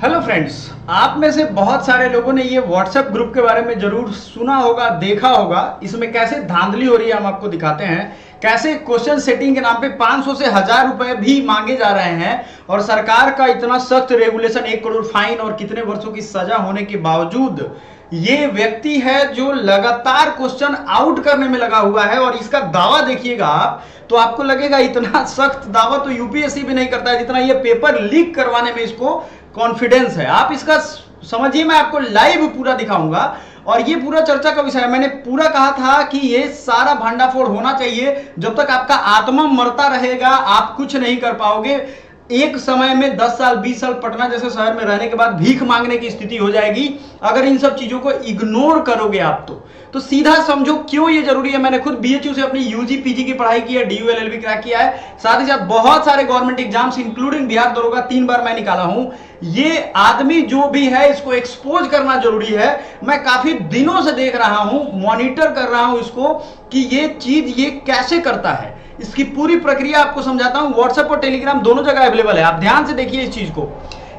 Hello friends, आप में से बहुत सारे लोगों ने ये व्हाट्सएप ग्रुप के बारे में जरूर सुना होगा, देखा होगा। इसमें कैसे धांधली हो रही है हम आपको दिखाते हैं। कैसे क्वेश्चन सेटिंग के नाम पे 500 से 1000 रुपए भी मांगे जा रहे हैं और सरकार का इतना सख्त रेगुलेशन, 1 करोड़ फाइन और कितने वर्षों की सजा होने के बावजूद ये व्यक्ति है जो लगातार क्वेश्चन आउट करने में लगा हुआ है। और इसका दावा देखिएगा आप तो आपको लगेगा इतना सख्त दावा तो यूपीएससी भी नहीं करता है जितना ये पेपर लीक करवाने में इसको कॉन्फिडेंस है। आप इसका समझिए, मैं आपको लाइव पूरा दिखाऊंगा और ये पूरा चर्चा का विषय है। मैंने पूरा कहा था कि ये सारा भांडाफोड़ होना चाहिए। जब तक आपका आत्मा मरता रहेगा आप कुछ नहीं कर पाओगे। एक समय में 10 साल 20 साल पटना जैसे शहर में रहने के बाद भीख मांगने की स्थिति हो जाएगी अगर इन सब चीजों को इग्नोर करोगे आप तो सीधा समझो क्यों ये जरूरी है। मैंने खुद बीएचयू से अपनी यूजी पीजी की पढ़ाई की है, डीयू एलएलबी क्रैक किया है, साथ ही साथ बहुत सारे गवर्नमेंट एग्जाम्स इंक्लूडिंग बिहार दरोगा 3 बार मैं निकाला हूं। ये आदमी जो भी है इसको एक्सपोज करना जरूरी है। मैं काफी दिनों से देख रहा हूं, मॉनिटर कर रहा हूं इसको कि ये चीज ये कैसे करता है। इसकी पूरी प्रक्रिया आपको समझाता हूं। व्हाट्सएप और टेलीग्राम दोनों जगह अवेलेबल है, आप ध्यान से देखिए इस चीज को।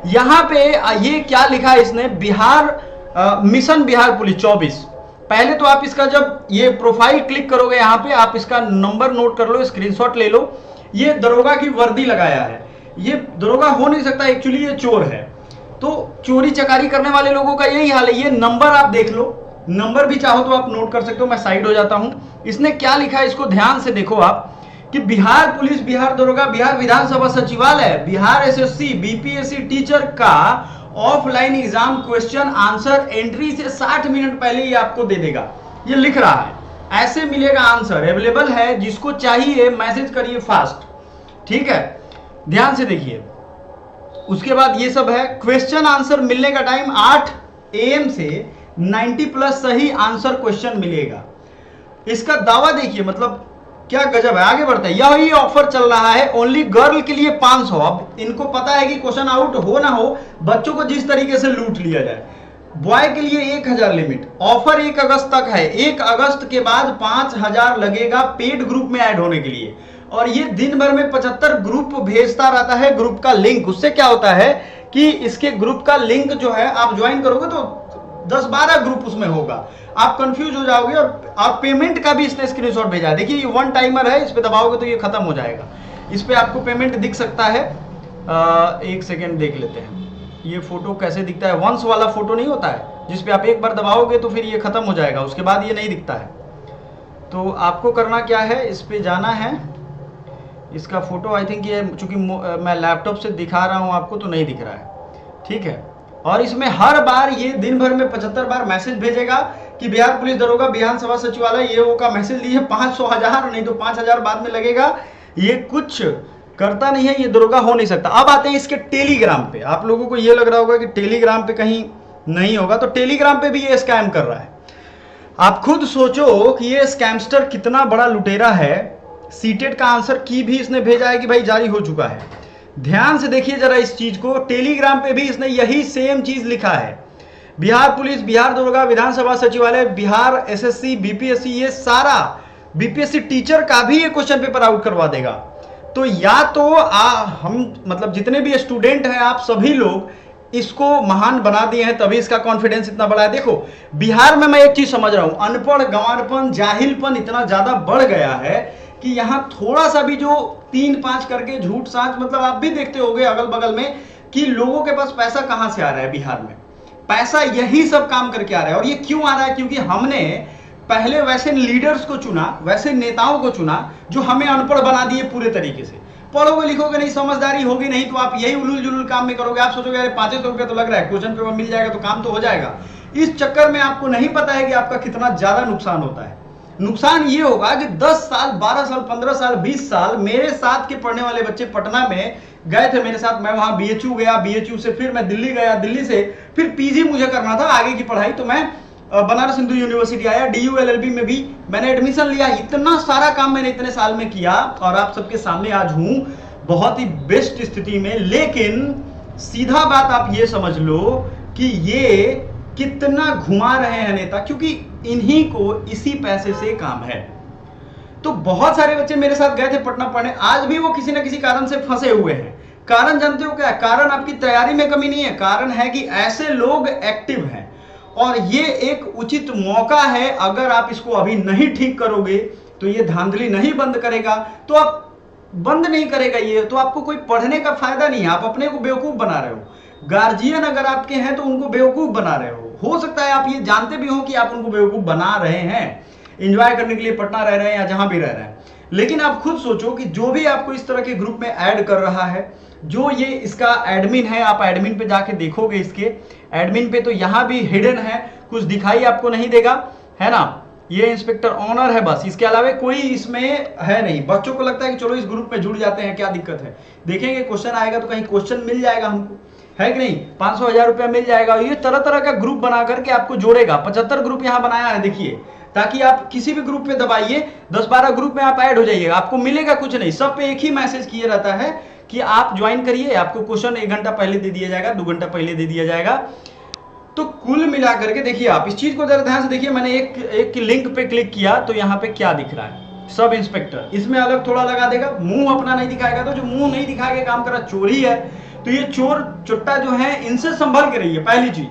यहां पे ये क्या लिखा है इसने, बिहार मिशन बिहार पुलिस 24। पहले तो आप इसका जब ये प्रोफाइल क्लिक करोगे यहां पे आप इसका नंबर नोट कर लो, स्क्रीनशॉट ले लो। ये दरोगा की वर्दी लगाया है। ये दरोगा हो नहीं सकता, एक्चुअली ये चोर है। तो चोरी चकारी करने वाले लोगों का यही हाल है। ये नंबर आप देख लो, नंबर भी चाहो तो आप नोट कर सकते हो। मैं साइड हो जाता हूं। इसने क्या लिखा है इसको ध्यान से देखो आप कि बिहार पुलिस, बिहार दरोगा, बिहार विधानसभा सचिवालय, बिहार एसएससी बीपीएससी टीचर का offline exam question answer entry से 60 मिनट पहले ही आपको दे देगा। ये लिख रहा है ऐसे मिलेगा आंसर, अवेलेबल है, जिसको चाहिए मैसेज करिए फास्ट। ठीक है, ध्यान से देखिए। उसके बाद ये सब है। क्वेश्चन आंसर मिलने का टाइम 8 AM से 90 प्लस सही आंसर क्वेश्चन मिलेगा। इसका दावा देखिए, मतलब क्या गजब है। आगे बढ़ते हैं। यही ऑफर चल रहा है ओनली गर्ल के लिए 500। अब इनको पता है कि क्वेश्चन आउट हो ना हो, बच्चों को जिस तरीके से लूट लिया जाए। बॉय के लिए 1000 लिमिट। ऑफर 1 अगस्त तक है। 1 अगस्त के बाद 5000 लगेगा पेड ग्रुप में ऐड होने के लिए। और ये दिन भर में 75 ग्रुप भेजता रहता है, ग्रुप का लिंक। उससे क्या होता है कि इसके ग्रुप का लिंक जो है आप ज्वाइन करोगे तो 10-12 ग्रुप उसमें होगा। आप कंफ्यूज हो जाओगे। और पेमेंट का भी इसने स्क्रीनशॉट भेजा है। देखिए ये 1 टाइमर है, इस पे दबाओगे तो ये खत्म हो जाएगा। इस पे आपको पेमेंट दिख सकता है। 1 सेकेंड देख लेते हैं ये फोटो कैसे दिखता है। वंस वाला फोटो नहीं होता है जिसपे आप एक बार दबाओगे तो फिर ये खत्म हो जाएगा, उसके बाद ये नहीं दिखता है। तो आपको करना क्या है, इस पे जाना है। इसका फोटो आई थिंक ये, चूंकि मैं लैपटॉप से दिखा रहा हूं आपको तो नहीं दिख रहा है। ठीक है, और इसमें हर बार ये दिन भर में 75 बार मैसेज भेजेगा कि बिहार पुलिस दरोगा विधानसभा सचिवालय ये वो का मैसेज लीजिए। 500 1000 नहीं तो 5000 बाद में लगेगा। ये कुछ करता नहीं है, ये दरोगा हो नहीं सकता। अब आते हैं इसके टेलीग्राम पे। आप लोगों को ये लग रहा होगा कि टेलीग्राम पे कहीं नहीं होगा, तो टेलीग्राम पे भी ये स्कैम कर रहा है। आप खुद सोचो कि ये स्कैमस्टर कितना बड़ा लुटेरा है। सीटेट का आंसर की भी इसने भेजा है कि भाई जारी हो चुका है। ध्यान से देखिए जरा इस चीज को। टेलीग्राम पे भी इसने यही सेम चीज लिखा है। बिहार पुलिस, बिहार दरोगा, विधानसभा सचिवालय, बिहार एसएससी बीपीएससी, ये सारा बीपीएससी टीचर का भी ये क्वेश्चन पेपर आउट करवा देगा। तो या तो हम मतलब जितने भी स्टूडेंट हैं आप सभी लोग इसको महान बना दिए हैं, तभी इसका कॉन्फिडेंस इतना बड़ा है। देखो बिहार में मैं एक चीज समझ रहा हूं, अनपढ़ गंवारपन जाहिलपन इतना ज्यादा बढ़ गया है कि यहां थोड़ा सा भी जो 3-5 करके झूठ साच, मतलब आप भी देखते होंगे अगल बगल में कि लोगों के पास पैसा कहां से आ रहा है। बिहार में पैसा यही सब काम करके आ रहा है। और ये क्यों आ रहा है, क्योंकि हमने पहले वैसे लीडर्स को चुना, वैसे नेताओं को चुना जो हमें अनपढ़ बना दिए पूरे तरीके से। पढ़ोगे लिखोगे नहीं, समझदारी होगी नहीं, तो आप यही उलूल जुलूल काम में करोगे। आप सोचोगे अरे 500 रुपये तो लग रहा है, क्वेश्चन पेपर मिल जाएगा तो काम तो हो जाएगा। इस चक्कर में आपको नहीं पता है कि आपका कितना ज्यादा नुकसान होता है। नुकसान ये होगा कि 10 साल 12 साल 15 साल 20 साल मेरे साथ के पढ़ने वाले बच्चे पटना में गए थे मेरे साथ। मैं वहां बीएचयू गया, बीएचयू से फिर मैं दिल्ली गया, दिल्ली से फिर पीजी मुझे करना था आगे की पढ़ाई, तो मैं बनारस हिंदू यूनिवर्सिटी आया। डीयू एलएलबी में भी मैंने एडमिशन लिया। इतना सारा काम मैंने इतने साल में किया और आप सबके सामने आज हूं बहुत ही बेस्ट स्थिति में। लेकिन सीधा बात आप ये समझ लो कि ये कितना घुमा रहे हैं नेता, क्योंकि इन्हीं को इसी पैसे से काम है। तो बहुत सारे बच्चे मेरे साथ गए थे पटना पढ़ने, आज भी वो किसी ना किसी कारण से फंसे हुए हैं। कारण जानते हो क्या है? कारण आपकी तैयारी में कमी नहीं है, कारण है कि ऐसे लोग एक्टिव हैं और ये एक उचित मौका है। अगर आप इसको अभी नहीं ठीक करोगे तो ये धांधली नहीं बंद करेगा, तो आप बंद नहीं करेगा ये, तो आपको कोई पढ़ने का फायदा नहीं है, आप अपने को बेवकूफ बना रहे हो। गार्जियन अगर आपके हैं तो उनको बेवकूफ बना रहे हो सकता है आप ये जानते भी हो कि आप उनको बेवकूफ बना रहे हैं, एंजॉय करने के लिए पटना रह रहे हैं या जहां भी रह रहे हैं। लेकिन आप खुद सोचो कि जो भी आपको इस तरह के ग्रुप में ऐड कर रहा है, जो ये इसका एडमिन है, आप एडमिन पे जाके देखोगे, इसके एडमिन पे तो यहां भी हिडन है, कुछ दिखाई आपको नहीं देगा, है ना। ये इंस्पेक्टर ऑनर है बस, इसके अलावा कोई इसमें है नहीं। बच्चों को लगता है कि चलो इस ग्रुप में जुड़ जाते हैं, क्या दिक्कत है, देखेंगे क्वेश्चन आएगा तो कहीं क्वेश्चन मिल जाएगा हमको, है कि नहीं, 500-1000 रुपया मिल जाएगा। ये तरह तरह का ग्रुप बना करके आपको जोड़ेगा। 75 ग्रुप यहाँ बनाया है देखिए, ताकि आप किसी भी ग्रुप पे दबाइए, 10-12 ग्रुप में आप ऐड हो जाइएगा, आपको मिलेगा कुछ नहीं। सब पे एक ही मैसेज किया रहता है कि आप ज्वाइन करिए, आपको क्वेश्चन 1 घंटा पहले दे दिया जाएगा, 2 घंटा पहले दे दिया जाएगा। तो कुल मिला करके देखिए, आप इस चीज को जरा ध्यान से देखिए। मैंने एक लिंक पे क्लिक किया तो यहाँ पे क्या दिख रहा है, सब इंस्पेक्टर, इसमें अलग थोड़ा लगा देगा, मुंह अपना नहीं दिखाएगा। तो जो मुंह नहीं दिखा के काम कर रहा चोरी है, तो ये चोर चुट्टा जो है इनसे संभल के रहिए। पहली चीज,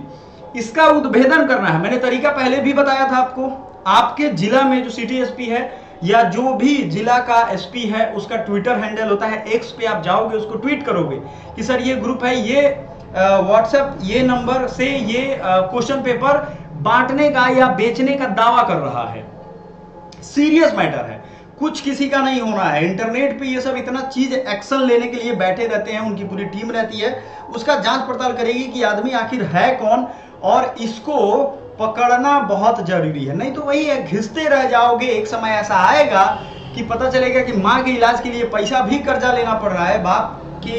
इसका उद्भेदन करना है। मैंने तरीका पहले भी बताया था आपको। आपके जिला में जो सिटी एसपी है या जो भी जिला का एसपी है, उसका ट्विटर हैंडल होता है, एक्स पे आप जाओगे, उसको ट्वीट करोगे कि सर ये ग्रुप है, ये व्हाट्सएप ये नंबर से ये क्वेश्चन पेपर बांटने का या बेचने का दावा कर रहा है। सीरियस मैटर है, कुछ किसी का नहीं होना है। इंटरनेट पे ये सब इतना चीज एक्शन लेने के लिए बैठे रहते हैं, उनकी पूरी टीम रहती है, उसका जांच पड़ताल करेगी कि आदमी आखिर है कौन, और इसको पकड़ना बहुत जरूरी है। नहीं तो वही है, घिसते रह जाओगे। एक समय ऐसा आएगा कि पता चलेगा कि माँ के इलाज के लिए पैसा भी कर्जा लेना पड़ रहा है, बाप कि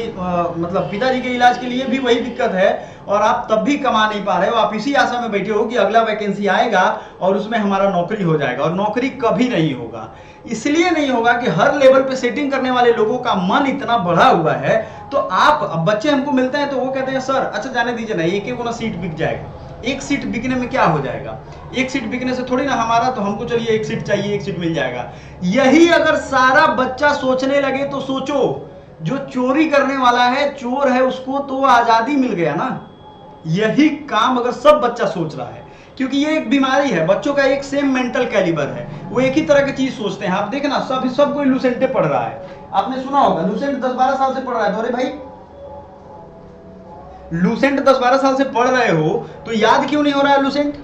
मतलब पिताजी के इलाज के लिए भी वही दिक्कत है, और आप तब भी कमा नहीं पा रहे हो। आप इसी आशा में बैठे हो कि अगला वैकेंसी आएगा और उसमें हमारा नौकरी हो जाएगा, और नौकरी कभी नहीं होगा। इसलिए नहीं होगा कि हर लेवल पे सेटिंग करने वाले लोगों का मन इतना बढ़ा हुआ है। तो आप, अब बच्चे हमको मिलते हैं तो वो कहते हैं सर अच्छा जाने दीजिए ना, एक एक सीट बिक जाएगा। एक सीट बिकने में क्या हो जाएगा, एक सीट बिकने से थोड़ी ना हमारा, तो हमको चलिए एक सीट चाहिए, एक सीट मिल जाएगा। यही अगर सारा बच्चा सोचने लगे तो सोचो, जो चोरी करने वाला है, चोर है, उसको तो आजादी मिल गया ना। यही काम अगर सब बच्चा सोच रहा है, क्योंकि ये एक बीमारी है, बच्चों का एक सेम मेंटल कैलिबर है, वो एक ही तरह की चीज सोचते हैं। आप देखना, सब कोई लुसेंटे पढ़ रहा है, आपने सुना होगा लुसेंट 10-12 साल से पढ़ रहा है। तो अरे भाई, लुसेंट 10-12 साल से पढ़ रहे हो तो याद क्यों नहीं हो रहा है लुसेंट?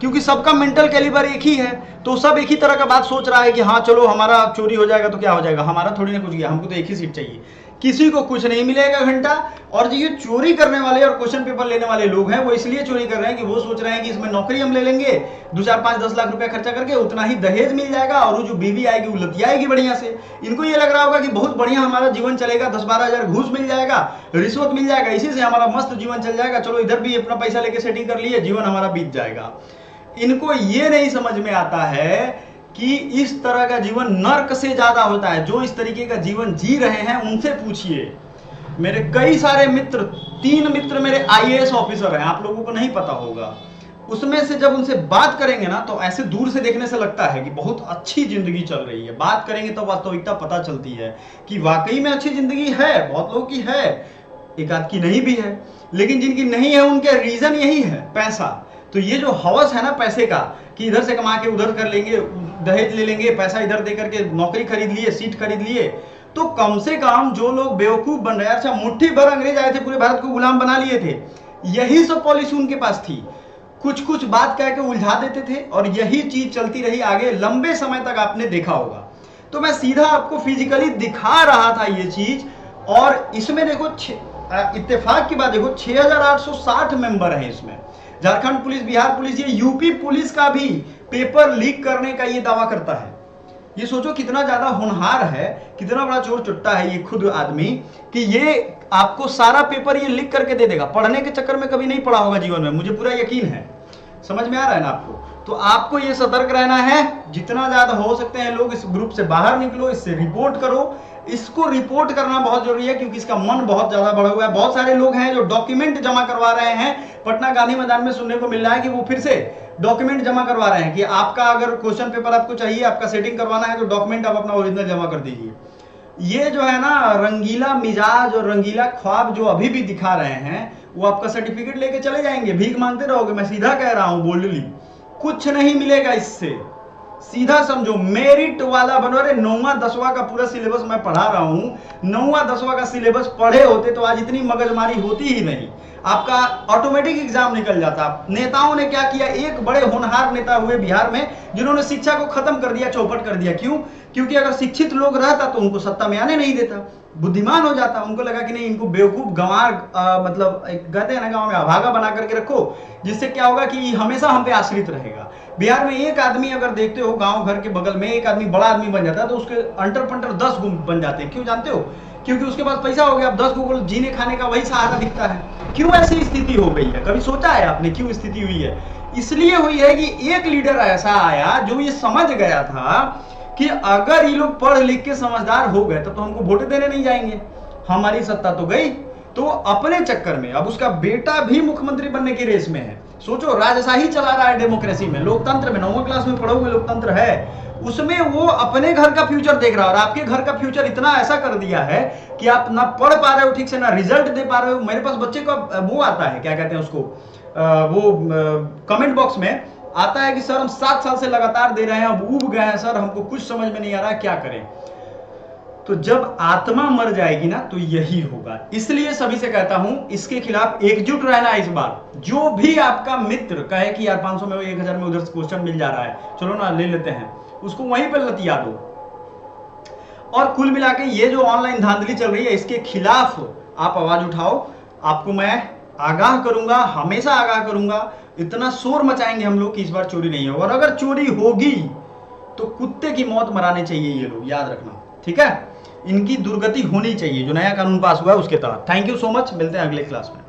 क्योंकि सबका मेंटल कैलिबर एक ही है, तो सब एक ही तरह का बात सोच रहा है कि हाँ चलो हमारा चोरी हो जाएगा तो क्या हो जाएगा, हमारा थोड़ी ना कुछ गया, हमको तो एक ही सीट चाहिए। किसी को कुछ नहीं मिलेगा घंटा। और जो ये चोरी करने वाले और क्वेश्चन पेपर लेने वाले लोग हैं, वो इसलिए चोरी कर रहे हैं कि वो सोच रहे हैं कि इसमें नौकरी हम ले लेंगे, 2-4-5-10 लाख रुपया खर्चा करके, उतना ही दहेज मिल जाएगा, और वो जो बीवी आएगी वो लतियाएगी बढ़िया से। इनको ये लग रहा होगा कि बहुत बढ़िया हमारा जीवन चलेगा, 10-12 हजार घूस मिल जाएगा, रिश्वत मिल जाएगा, इसी से हमारा मस्त जीवन चल जाएगा, चलो इधर भी अपना पैसा लेके सेटिंग कर लिए, जीवन हमारा बीत जाएगा। इनको ये नहीं समझ में आता है कि इस तरह का जीवन नर्क से ज्यादा होता है। जो इस तरीके का जीवन जी रहे हैं उनसे पूछिए। मेरे कई सारे मित्र, 3 मित्र मेरे आईएएस ऑफिसर हैं, आप लोगों को नहीं पता होगा। उसमें से जब उनसे बात करेंगे ना, तो ऐसे दूर से देखने से लगता है कि बहुत अच्छी जिंदगी चल रही है। बात करेंगे तो वास्तविकता पता चलती है कि वाकई में अच्छी जिंदगी है, बहुत लोगों की है, एक आध की नहीं भी है। लेकिन जिनकी नहीं है उनके रीजन यही है, पैसा। तो ये जो हवस है ना पैसे का, कि इधर से कमा के उधर कर लेंगे, दहेज ले लेंगे, पैसा इधर दे करके नौकरी खरीद लिए, सीट खरीद लिए, तो कम से कम जो लोग बेवकूफ बन रहे हैं, अच्छा मुट्ठी भर अंग्रेज आए थे, पूरे भारत को गुलाम बना लिए थे, यही सब पॉलिसी उनके पास थी। कुछ कुछ बात कह के उलझा देते थे, और यही चीज चलती रही आगे लंबे समय तक, आपने देखा होगा। तो मैं सीधा आपको फिजिकली दिखा रहा था ये चीज। और इसमें देखो, इत्तेफाक की बात देखो, 6860 मेंबर हैं इसमें। झारखंड पुलिस, बिहार पुलिस, ये यूपी पुलिस का भी पेपर लीक करने का ये दावा करता है। ये सोचो कितना ज्यादा होनहार है, कितना बड़ा चोर चुट्टा है ये खुद आदमी, कि ये आपको सारा पेपर ये लीक करके दे देगा। पढ़ने के चक्कर में कभी नहीं पढ़ा होगा जीवन में, मुझे पूरा यकीन है। समझ में आ रहा है ना आपको? तो आपको ये सतर्क रहना है, जितना ज्यादा हो सकते हैं लोग इस ग्रुप से बाहर निकलो, इससे रिपोर्ट करो। इसको रिपोर्ट करना बहुत जरूरी है, क्योंकि इसका मन बहुत ज्यादा बढ़ा हुआ है। बहुत सारे लोग हैं जो डॉक्यूमेंट जमा करवा रहे हैं। पटना गांधी मैदान में सुनने को मिल रहा है कि वो फिर से डॉक्यूमेंट जमा करवा रहे हैं कि आपका अगर क्वेश्चन पेपर आपको चाहिए, आपका सेटिंग करवाना है, तो डॉक्यूमेंट आप अपना ओरिजिनल जमा कर दीजिए। ये जो है ना रंगीला मिजाज और रंगीला ख्वाब जो अभी भी दिखा रहे हैं, वो आपका सर्टिफिकेट लेके चले जाएंगे, भीख मांगते रहोगे। मैं सीधा कह रहा हूं बोल्डली, कुछ नहीं मिलेगा इससे। सीधा समझो, मेरिट वाला बनो। अरे 9वां 10वां का पूरा सिलेबस मैं पढ़ा रहा हूं, 9वां 10वां का सिलेबस पढ़े होते तो आज इतनी मगजमारी होती ही नहीं, आपका ऑटोमेटिक एग्जाम निकल जाता। नेताओं ने क्या किया, एक बड़े होनहार नेता हुए बिहार में जिन्होंने शिक्षा को खत्म कर दिया, चौपट कर दिया। क्यों? क्योंकि अगर शिक्षित लोग रहता तो उनको सत्ता में आने नहीं देता, बुद्धिमान हो जाता। उनको लगा कि नहीं, इनको बेवकूफ गंवार मतलब कहते हैं ना गांव में अभागा बना करके रखो, जिससे क्या होगा कि हमेशा हम पे आश्रित रहेगा। बिहार में एक आदमी अगर देखते हो गांव घर के बगल में एक आदमी बड़ा आदमी बन जाता है तो उसके अंटर पंटर 10 गुण बन जाते हैं। क्यों जानते हो? क्योंकि उसके पास पैसा हो गया, अब 10 को जीने खाने का वही सहारा दिखता है। क्यों ऐसी स्थिति हो गई है? कभी सोचा है आपने क्यों स्थिति हुई है? इसलिए हुई है कि एक लीडर ऐसा आया जो ये समझ गया था कि अगर ये लोग पढ़ लिख के समझदार हो गए तो हमको वोट देने नहीं जाएंगे, हमारी सत्ता तो गई। तो अपने चक्कर में अब उसका बेटा भी मुख्यमंत्री बनने की रेस में है। सोचो, राजशाही चला रहा है डेमोक्रेसी में, लोकतंत्र में। 9वीं क्लास में पढ़ोगे लोकतंत्र है, उसमें वो अपने घर का फ्यूचर देख रहा है। और आपके घर का फ्यूचर इतना ऐसा कर दिया है कि आप ना पढ़ पा रहे हो ठीक से, ना रिजल्ट दे पा रहे हो। मेरे पास बच्चे का वो आता है, क्या कहते हैं उसको, वो कमेंट बॉक्स में आता है कि सर हम 7 साल से लगातार दे रहे हैं, अब ऊब गए हैं सर, हमको कुछ समझ में नहीं आ रहा क्या करें। तो जब आत्मा मर जाएगी ना तो यही होगा। इसलिए सभी से कहता हूं, इसके खिलाफ एकजुट रहना इस बार। जो भी आपका मित्र कहे कि यार 500 में 1000 में उधर से क्वेश्चन मिल जा रहा है, चलो ना ले लेते हैं, उसको वहीं पर लतिया दो। और कुल मिला के ये जो ऑनलाइन धांधली चल रही है, इसके खिलाफ आप आवाज उठाओ। आपको मैं आगाह करूंगा, हमेशा आगाह करूंगा। इतना शोर मचाएंगे हम लोग कि इस बार चोरी नहीं होगा। और अगर चोरी होगी तो कुत्ते की मौत मराने चाहिए ये लोग, याद रखना, ठीक है? इनकी दुर्गति होनी चाहिए, जो नया कानून पास हुआ है उसके तहत। थैंक यू सो मच, मिलते हैं अगले क्लास में।